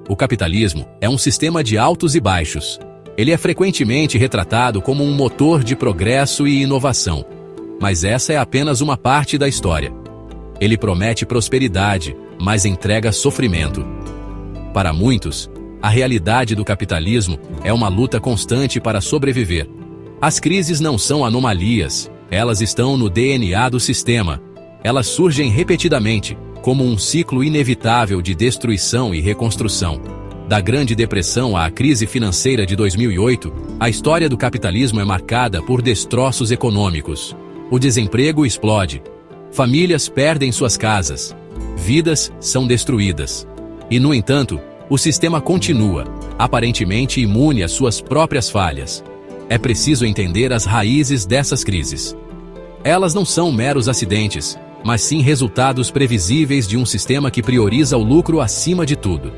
O capitalismo é um sistema de altos e baixos. Ele é frequentemente retratado como um motor de progresso e inovação. Mas essa é apenas uma parte da história. Ele promete prosperidade, mas entrega sofrimento. Para muitos, a realidade do capitalismo é uma luta constante para sobreviver. As crises não são anomalias, elas estão no DNA do sistema. Elas surgem repetidamente, como um ciclo inevitável de destruição e reconstrução. Da Grande Depressão à crise financeira de 2008, a história do capitalismo é marcada por destroços econômicos. O desemprego explode. Famílias perdem suas casas. Vidas são destruídas. E, no entanto, o sistema continua, aparentemente imune às suas próprias falhas. É preciso entender as raízes dessas crises. Elas não são meros acidentes, mas sim resultados previsíveis de um sistema que prioriza o lucro acima de tudo.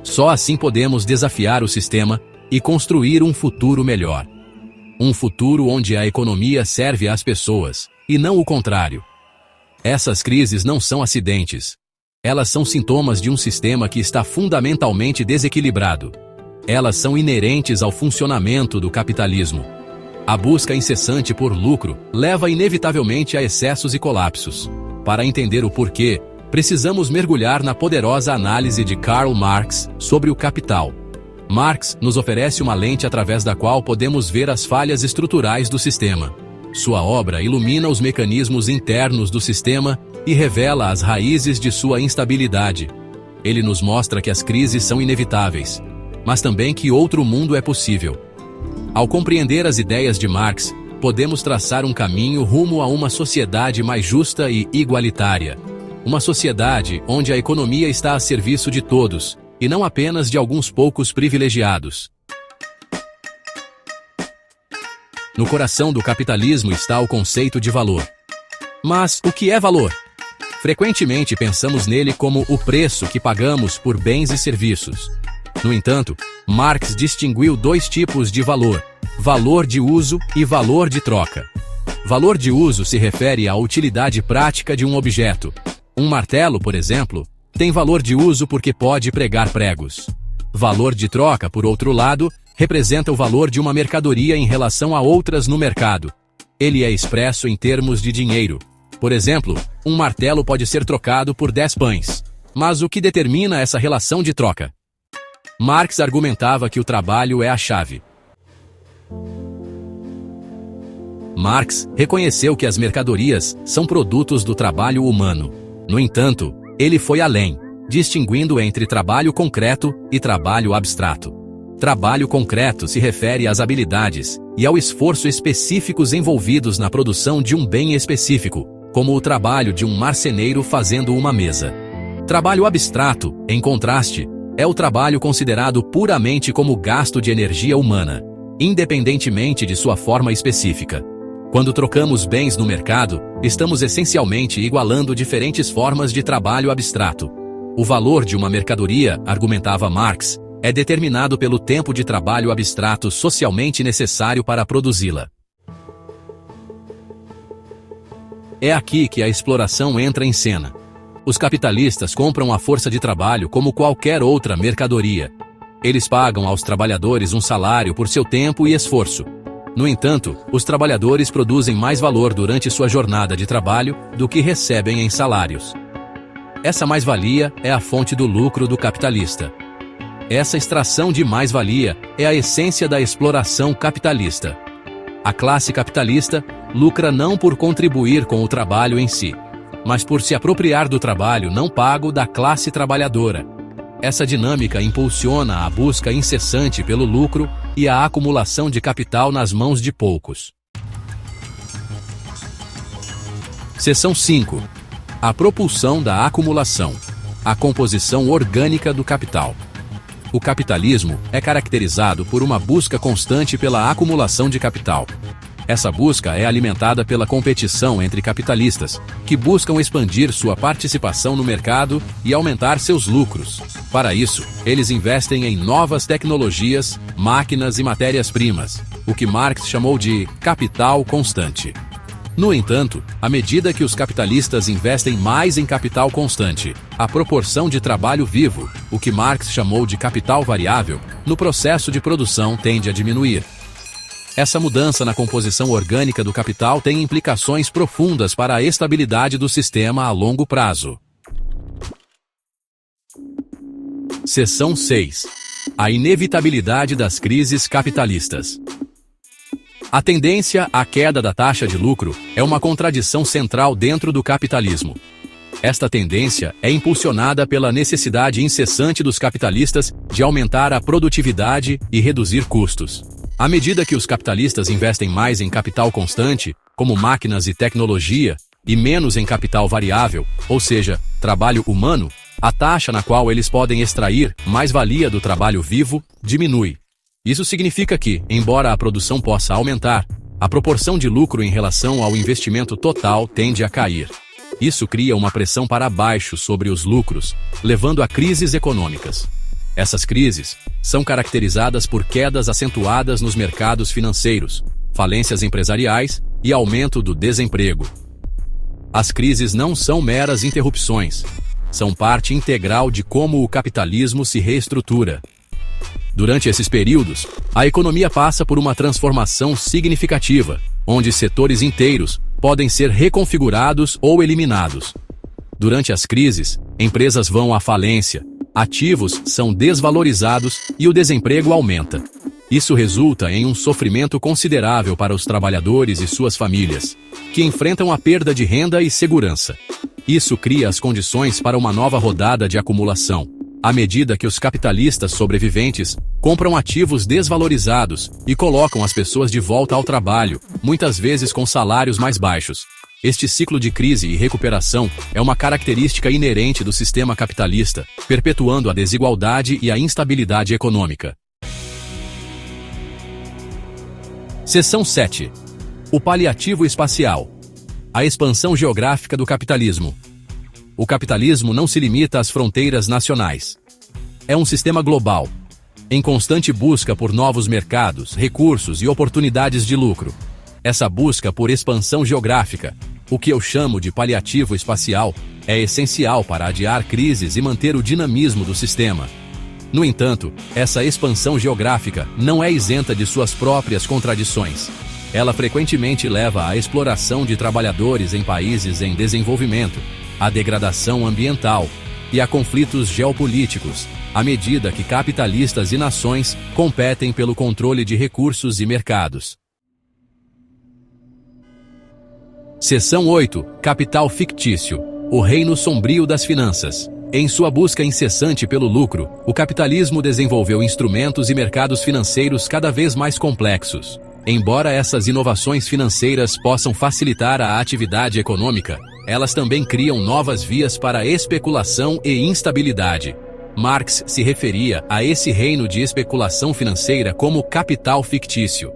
Só assim podemos desafiar o sistema e construir um futuro melhor. Um futuro onde a economia serve às pessoas, e não o contrário. Essas crises não são acidentes. Elas são sintomas de um sistema que está fundamentalmente desequilibrado. Elas são inerentes ao funcionamento do capitalismo. A busca incessante por lucro leva inevitavelmente a excessos e colapsos. Para entender o porquê, precisamos mergulhar na poderosa análise de Karl Marx sobre o capital. Marx nos oferece uma lente através da qual podemos ver as falhas estruturais do sistema. Sua obra ilumina os mecanismos internos do sistema e revela as raízes de sua instabilidade. Ele nos mostra que as crises são inevitáveis, mas também que outro mundo é possível. Ao compreender as ideias de Marx, podemos traçar um caminho rumo a uma sociedade mais justa e igualitária. Uma sociedade onde a economia está a serviço de todos, e não apenas de alguns poucos privilegiados. No coração do capitalismo está o conceito de valor. Mas o que é valor? Frequentemente pensamos nele como o preço que pagamos por bens e serviços. No entanto, Marx distinguiu dois tipos de valor: valor de uso e valor de troca. Valor de uso se refere à utilidade prática de um objeto. Um martelo, por exemplo, tem valor de uso porque pode pregar pregos. Valor de troca, por outro lado, representa o valor de uma mercadoria em relação a outras no mercado. Ele é expresso em termos de dinheiro. Por exemplo, um martelo pode ser trocado por 10 pães. Mas o que determina essa relação de troca? Marx argumentava que o trabalho é a chave. Marx reconheceu que as mercadorias são produtos do trabalho humano. No entanto, ele foi além, distinguindo entre trabalho concreto e trabalho abstrato. Trabalho concreto se refere às habilidades e ao esforço específicos envolvidos na produção de um bem específico, como o trabalho de um marceneiro fazendo uma mesa. Trabalho abstrato, em contraste, é o trabalho considerado puramente como gasto de energia humana, independentemente de sua forma específica. Quando trocamos bens no mercado, estamos essencialmente igualando diferentes formas de trabalho abstrato. O valor de uma mercadoria, argumentava Marx, é determinado pelo tempo de trabalho abstrato socialmente necessário para produzi-la. É aqui que a exploração entra em cena. Os capitalistas compram a força de trabalho como qualquer outra mercadoria. Eles pagam aos trabalhadores um salário por seu tempo e esforço. No entanto, os trabalhadores produzem mais valor durante sua jornada de trabalho do que recebem em salários. Essa mais-valia é a fonte do lucro do capitalista. Essa extração de mais-valia é a essência da exploração capitalista. A classe capitalista lucra não por contribuir com o trabalho em si, mas por se apropriar do trabalho não pago da classe trabalhadora. Essa dinâmica impulsiona a busca incessante pelo lucro e a acumulação de capital nas mãos de poucos. Seção 5. A propulsão da acumulação. A composição orgânica do capital. O capitalismo é caracterizado por uma busca constante pela acumulação de capital. Essa busca é alimentada pela competição entre capitalistas, que buscam expandir sua participação no mercado e aumentar seus lucros. Para isso, eles investem em novas tecnologias, máquinas e matérias-primas, o que Marx chamou de capital constante. No entanto, à medida que os capitalistas investem mais em capital constante, a proporção de trabalho vivo, o que Marx chamou de capital variável, no processo de produção tende a diminuir. Essa mudança na composição orgânica do capital tem implicações profundas para a estabilidade do sistema a longo prazo. Seção 6. A inevitabilidade das crises capitalistas. A tendência à queda da taxa de lucro é uma contradição central dentro do capitalismo. Esta tendência é impulsionada pela necessidade incessante dos capitalistas de aumentar a produtividade e reduzir custos. À medida que os capitalistas investem mais em capital constante, como máquinas e tecnologia, e menos em capital variável, ou seja, trabalho humano, a taxa na qual eles podem extrair mais-valia do trabalho vivo diminui. Isso significa que, embora a produção possa aumentar, a proporção de lucro em relação ao investimento total tende a cair. Isso cria uma pressão para baixo sobre os lucros, levando a crises econômicas. Essas crises são caracterizadas por quedas acentuadas nos mercados financeiros, falências empresariais e aumento do desemprego. As crises não são meras interrupções, são parte integral de como o capitalismo se reestrutura. Durante esses períodos, a economia passa por uma transformação significativa, onde setores inteiros podem ser reconfigurados ou eliminados. Durante as crises, empresas vão à falência, ativos são desvalorizados e o desemprego aumenta. Isso resulta em um sofrimento considerável para os trabalhadores e suas famílias, que enfrentam a perda de renda e segurança. Isso cria as condições para uma nova rodada de acumulação, à medida que os capitalistas sobreviventes compram ativos desvalorizados e colocam as pessoas de volta ao trabalho, muitas vezes com salários mais baixos. Este ciclo de crise e recuperação é uma característica inerente do sistema capitalista, perpetuando a desigualdade e a instabilidade econômica. Seção 7. O paliativo espacial. A expansão geográfica do capitalismo. O capitalismo não se limita às fronteiras nacionais. É um sistema global, em constante busca por novos mercados, recursos e oportunidades de lucro. Essa busca por expansão geográfica, o que eu chamo de paliativo espacial, é essencial para adiar crises e manter o dinamismo do sistema. No entanto, essa expansão geográfica não é isenta de suas próprias contradições. Ela frequentemente leva à exploração de trabalhadores em países em desenvolvimento, à degradação ambiental e a conflitos geopolíticos, à medida que capitalistas e nações competem pelo controle de recursos e mercados. Seção 8. Capital fictício. O reino sombrio das finanças. Em sua busca incessante pelo lucro, o capitalismo desenvolveu instrumentos e mercados financeiros cada vez mais complexos. Embora essas inovações financeiras possam facilitar a atividade econômica, elas também criam novas vias para especulação e instabilidade. Marx se referia a esse reino de especulação financeira como capital fictício.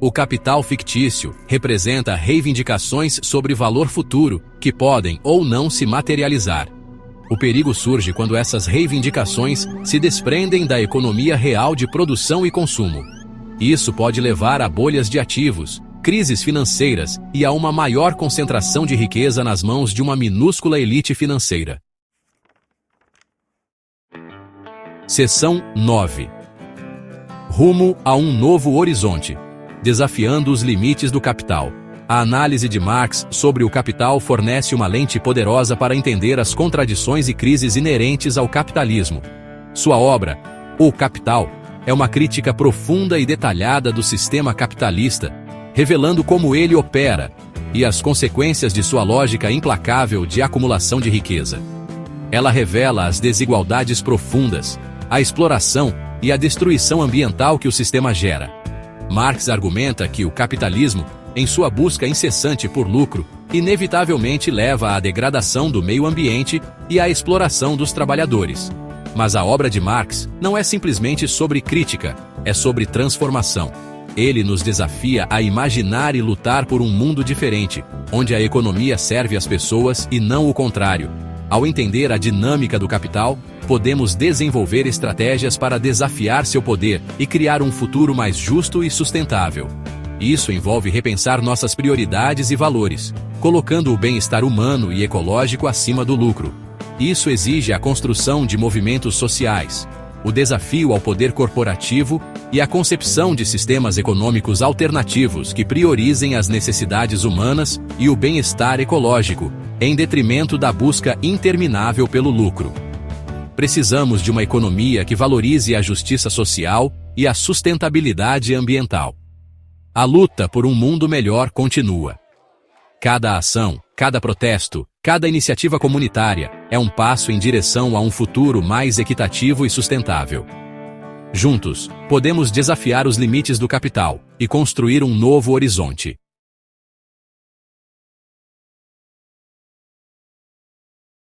O capital fictício representa reivindicações sobre valor futuro que podem ou não se materializar. O perigo surge quando essas reivindicações se desprendem da economia real de produção e consumo. Isso pode levar a bolhas de ativos, crises financeiras e a uma maior concentração de riqueza nas mãos de uma minúscula elite financeira. Seção 9. Rumo a um novo horizonte. Desafiando os limites do capital. A análise de Marx sobre o capital fornece uma lente poderosa para entender as contradições e crises inerentes ao capitalismo. Sua obra, O Capital, é uma crítica profunda e detalhada do sistema capitalista, revelando como ele opera e as consequências de sua lógica implacável de acumulação de riqueza. Ela revela as desigualdades profundas, a exploração e a destruição ambiental que o sistema gera. Marx argumenta que o capitalismo, em sua busca incessante por lucro, inevitavelmente leva à degradação do meio ambiente e à exploração dos trabalhadores. Mas a obra de Marx não é simplesmente sobre crítica, é sobre transformação. Ele nos desafia a imaginar e lutar por um mundo diferente, onde a economia serve às pessoas e não o contrário. Ao entender a dinâmica do capital, podemos desenvolver estratégias para desafiar seu poder e criar um futuro mais justo e sustentável. Isso envolve repensar nossas prioridades e valores, colocando o bem-estar humano e ecológico acima do lucro. Isso exige a construção de movimentos sociais, o desafio ao poder corporativo e a concepção de sistemas econômicos alternativos que priorizem as necessidades humanas e o bem-estar ecológico, em detrimento da busca interminável pelo lucro. Precisamos de uma economia que valorize a justiça social e a sustentabilidade ambiental. A luta por um mundo melhor continua. Cada ação, cada protesto, cada iniciativa comunitária é um passo em direção a um futuro mais equitativo e sustentável. Juntos, podemos desafiar os limites do capital e construir um novo horizonte.